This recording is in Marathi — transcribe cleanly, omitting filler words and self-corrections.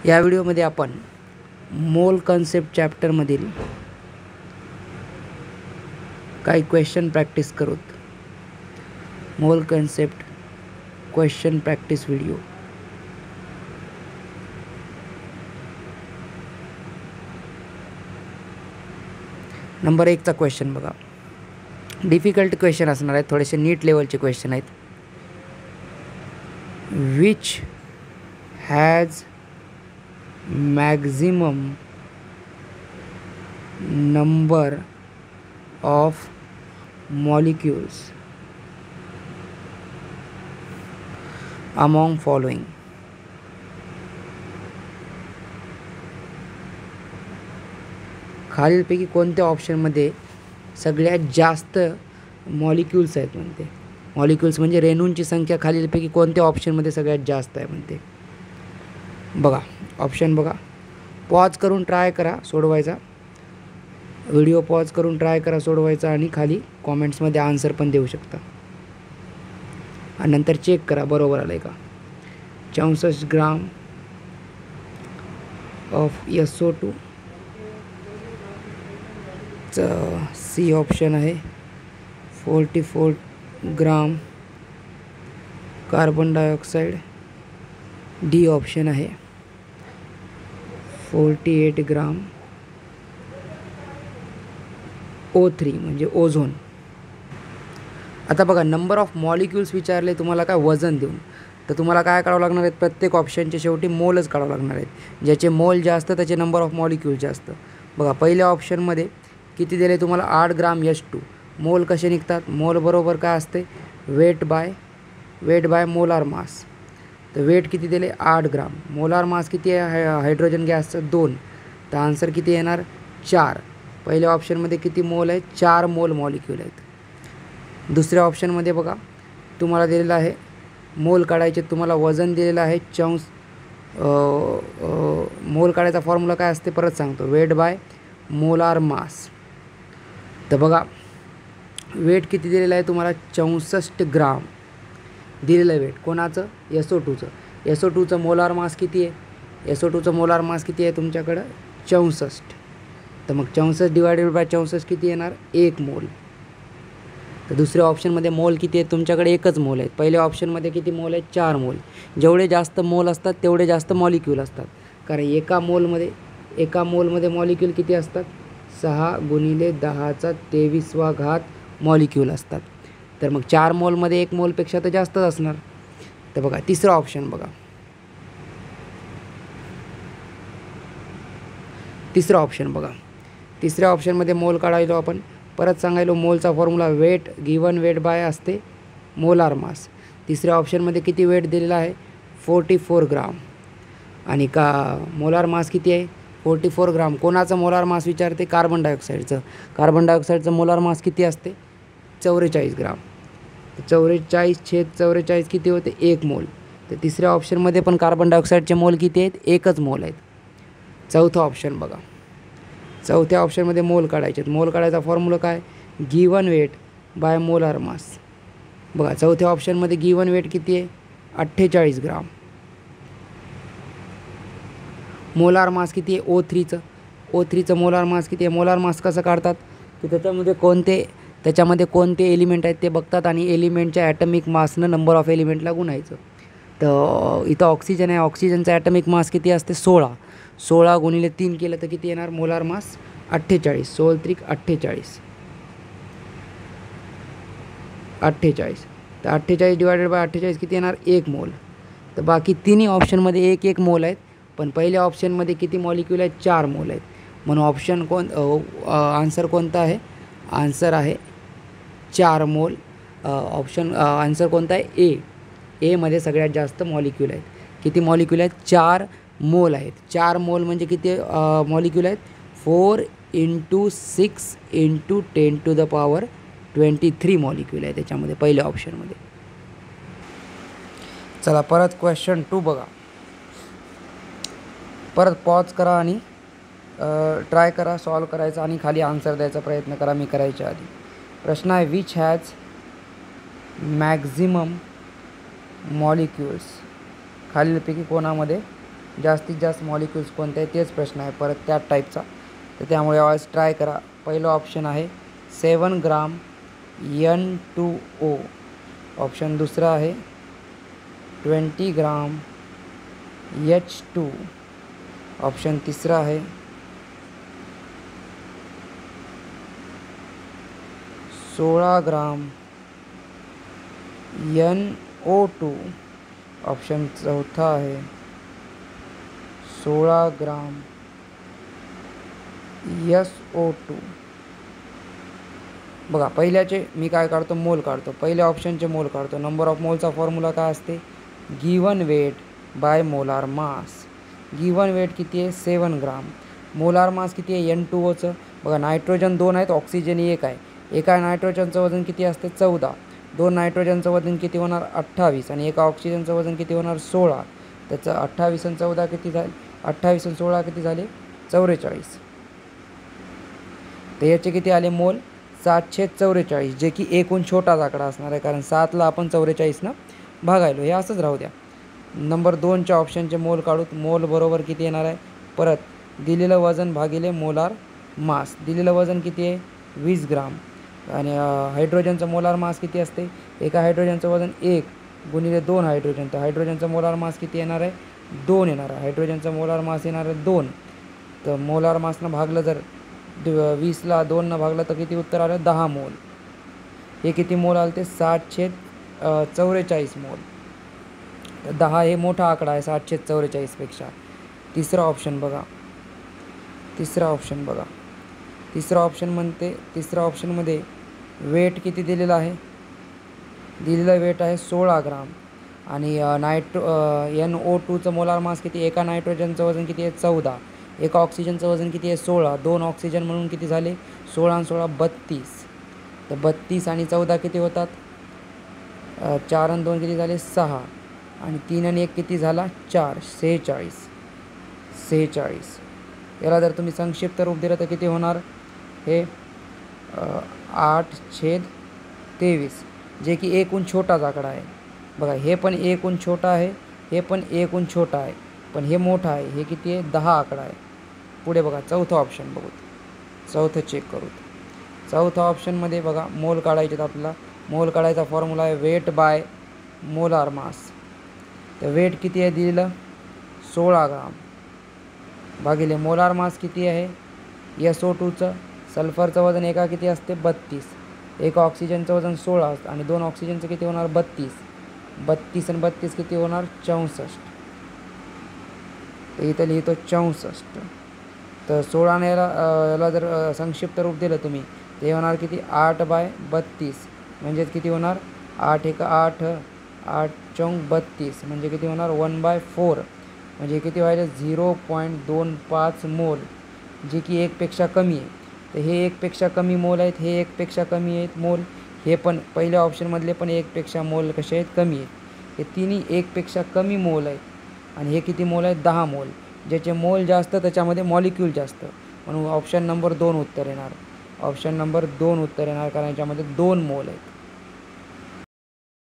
या व्हिडिओमध्ये आपण मोल कन्सेप्ट चॅप्टरमधील काही क्वेश्चन प्रॅक्टिस करूत. Mole concept question practice video. Number 1चा क्वेश्चन बघा. डिफिकल्ट क्वेश्चन असणार आहेत, थोडेसे नीट लेवलचे क्वेश्चन आहेत. Which has maximum number of molecules among following. खालीलपैकी कोणत्या ऑप्शनमध्ये सगळ्यात जास्त मॉलिक्युल्स आहेत म्हणते. मॉलिक्युल्स म्हणजे रेणूंची संख्या खालीलपैकी कोणत्या ऑप्शनमध्ये सगळ्यात जास्त आहे म्हणते. बघा ऑप्शन बघा. पॉज करून ट्राय करा सोडवायचा. व्हिडिओ पॉज करून ट्राय करा सोडवायचा आणि खाली कॉमेंट्समध्ये आन्सर पण देऊ शकता आणि नंतर चेक करा बरोबर आलं आहे का. 64 gram of SO2 C option आहे. 44 gram carbon dioxide D option आहे. 48 ग्राम O3 म्हणजे ओझोन. आता बघा नंबर ऑफ मॉलिक्युल्स विचारले तुम्हाला काय वजन देऊन, तर तुम्हाला काय काढावं लागणार आहेत. प्रत्येक ऑप्शनचे शेवटी मोलच काढावं लागणार आहेत. ज्याचे मोल जास्त त्याचे नंबर ऑफ मॉलिक्युल जास्त. बघा पहिल्या ऑप्शनमध्ये किती दिले तुम्हाला 8 ग्राम H2. मोल कसे निघतात. मोल बरोबर काय असते वेट बाय मोलार मास. तर वेट किती दिले 8 ग्राम. मोलार मास किती आहे हायड्रोजन गॅसचं 2. तर आन्सर किती येणार 4. पहिल्या ऑप्शनमध्ये किती मोल आहेत 4 मोल मॉलिक्युल आहेत. दुसऱ्या ऑप्शनमध्ये बघा तुम्हाला दिलेलं आहे मोल काढायचे. तुम्हाला वजन दिलेलं आहे मोल काढायचा फॉर्म्युला काय असते परत सांगतो. Weight by molar mass. तर बघा वेट किती दिलेलं आहे तुम्हाला 64 ग्राम दिलेलं आहे वेट. कोणाचं SO2चं. SO2चं मोलार मास किती आहे. SO2चं मोलार मास किती आहे तुमच्याकडं 64. तर मग 64 डिवायडेड बाय 64 किती येणार 1 मोल. तर दुसऱ्या ऑप्शनमध्ये मोल किती आहेत तुमच्याकडे एकच मोल आहेत. पहिल्या ऑप्शनमध्ये किती मोल आहेत 4 मोल. जेवढे जास्त मोल असतात तेवढे जास्त मॉलिक्यूल असतात. कारण एका मोलमध्ये मॉलिक्यूल किती असतात 6 × 10⁻23 मॉलिक्यूल असतात. तर मग 4 मोलमध्ये 1 मोलपेक्षा तर जास्तच असणार. तर बघा तिसरा ऑप्शन बघा. तिसऱ्या ऑप्शनमध्ये मोल काढायलो आपण. परत सांगायलो मोलचा formula weight given weight by असते मोलार मास. तिसऱ्या ऑप्शनमध्ये किती वेट दिलेला आहे 44 ग्राम आणि मोलार मास किती आहे 44 ग्राम. कोणाचं मोलार मास विचारते कार्बन डायऑक्साईडचं. कार्बन डायऑक्साईडचं मोलार मास किती असते 44 ग्राम. 44/44 किती होते 1 मोल. तर तिसऱ्या ऑप्शनमध्ये पण कार्बन डायऑक्साईडचे मोल किती आहेत एकच मोल आहेत. चौथा ऑप्शन बघा. चौथ्या ऑप्शनमध्ये मोल काढायचे. मोल काढायचा फॉर्म्युला काय given weight by molar mass. बघा चौथ्या ऑप्शनमध्ये गिवन वेट किती आहे 48 ग्राम. मोलार मास किती आहे O3चं मोलार मास किती आहे. मोलार मास कसं काढतात की त्याच्यामध्ये कोणते एलिमेंट आहेत ते बघतात आणि एलिमेंटच्या ॲटमिक मासनं नंबर ऑफ एलिमेंटला गुणायचं. तर इथं ऑक्सिजन आहे. ऑक्सिजनचा ॲटमिक मास किती असते 16. 16 × 3 केलं तर किती येणार मोलार मास 48. 16×3 48. तर 48 डिवायडेड बाय 48 किती येणार 1 मोल. तर बाकी तिन्ही ऑप्शनमध्ये 1 मोल आहेत. पण पहिल्या ऑप्शनमध्ये किती मॉलिक्यूल आहेत 4 मोल आहेत. म्हणून आन्सर कोणता आहे. आन्सर आहे 4 मोल. आन्सर कोणता आहे एमध्ये सगळ्यात जास्त मॉलिक्यूल आहेत. किती मॉलिक्यूल आहेत 4 मोल आहेत. 4 मोल म्हणजे किती मॉलिक्यूल आहेत 4 × 6 × 10⁻23 मॉलिक्यूल आहे त्याच्यामध्ये पहिल्या ऑप्शनमध्ये. चला परत क्वेश्चन 2 बघा. परत पॉज करा आणि ट्राय करा सॉल्व करायचा आणि खाली आन्सर द्यायचा प्रयत्न करा मी करायच्या आधी. प्रश्न आहे विच हॅज मॅक्झिमम मॉलिक्युल्स खालीलपैकी कोणामध्ये जास्तीत जास्त मॉलिक्युल्स कोणते आहे तेच प्रश्न आहे परत त्याच टाईपचा. तर त्यामुळे यावेळेस ट्राय करा. पहिलं ऑप्शन आहे 7 ग्राम N2O. ऑप्शन दुसरा आहे 20 ग्राम H2. ऑप्शन तिसरा आहे 16 ग्राम NO2. ऑप्शन चौथा आहे 16 ग्राम SO2. बघा पहिल्याचे मी काय काढतो, मोल काढतो. पहिल्या ऑप्शनचे मोल काढतो. नंबर ऑफ मोलचा फॉर्म्युला काय असते, given weight by molar mass. Given weight किती आहे 7 ग्राम. मोलार मास किती आहे N2Oचं. बघा नायट्रोजन 2 आहेत, ऑक्सिजन 1 आहे. एका नायट्रोजनचं वजन किती असते 14. 2 नायट्रोजनचं वजन किती होणार 28 आणि एका ऑक्सिजनचं वजन किती होणार 16. त्याचं 28 आणि 14 किती झाले, 28 आणि 16 किती झाले 44. तर याचे किती आले मोल 744, जे की एकूण छोटाच आकडा असणार आहे कारण 7ला आपण 44 भागायलो. हे असंच राहू द्या. नंबर 2च्या ऑप्शनचे मोल काढू. मोल बरोबर किती येणार आहे, परत दिलेलं वजन भागिले मोलार मास. दिलेलं वजन किती आहे 20 ग्राम आणि हायड्रोजनचं मोलार मास किती असते, एका हायड्रोजनचं वजन 1 गुणिले 2 हायड्रोजन. तर हायड्रोजनचं मोलार मास किती येणार आहे 2 येणार आहे. हायड्रोजनचं मोलार मास येणार आहे 2. तर मोलार मासनं भागलं जर 20ला 2नं भागलं तर किती उत्तर आलं 10 मोल. हे किती मोल आले ते 744 मोल. तर 10 हे मोठा आकडा आहे 744पेक्षा. तिसरा ऑप्शन बघा. तिसरा ऑप्शनमध्ये वेट किती दिलेलं आहे, दिलेलं वेट आहे 16 ग्राम आणि NO2चं मोलार मास किती, एका नायट्रोजनचं वजन किती आहे 14, एका ऑक्सिजनचं वजन किती आहे 16, 2 ऑक्सिजन म्हणून किती झाले 16 आणि 16 32. तर 32 आणि 14 किती होतात 4 आणि 2 किती झाले 6 आणि 3 आणि 1 किती झाला 4, 46. याला जर तुम्ही संक्षिप्त रूप दिलं तर किती होणार, हे 8/23, जे की एकूण छोटाच आकडा आहे. बघा हे पण एकूण छोटा आहे, हे पण एकूण छोटा आहे, पण हे मोठा आहे. हे किती आहे 10 आकडा आहे. पुढे बघा चौथा ऑप्शन बघू, चौथं चेक करू. चौथा ऑप्शनमध्ये बघा मोल काढायचे आहेत आपल्याला. मोल काढायचा फॉर्म्युला आहे वेट बाय मोलार मास. तर वेट किती आहे दिलेलं 16 ग्राम भागिले मोलार मास किती आहे SO2चं. सल्फरचं वजन एका किती असते 32, एका ऑक्सिजनचं वजन 16 असतं आणि 2 ऑक्सिजनचं किती होणार 32. 32 आणि 32 किती होणार 64. तर इथं लिहितो 64. तर 16ने याला जर संक्षिप्त रूप दिलं तुम्ही ते होणार किती 8/32, म्हणजेच किती होणार 8 1 8, 8 4 32, म्हणजे किती होणार 1/4, म्हणजे किती व्हायला 0.25 मोल, जे की 1पेक्षा कमी आहे. तर हे 1पेक्षा कमी मोल आहेत, हे 1पेक्षा कमी आहेत मोल. हे पण पहिल्या ऑप्शनमधले पण 1पेक्षा मोल कसे आहेत कमी आहेत. हे तिन्ही 1पेक्षा कमी मोल आहेत आणि हे किती मोल आहेत 10 मोल. ज्याचे मोल जास्त त्याच्यामध्ये मॉलिक्यूल जास्त, म्हणून ऑप्शन नंबर 2 उत्तर येणार. ऑप्शन नंबर 2 उत्तर येणार कारण याच्यामध्ये 2 मोल आहेत.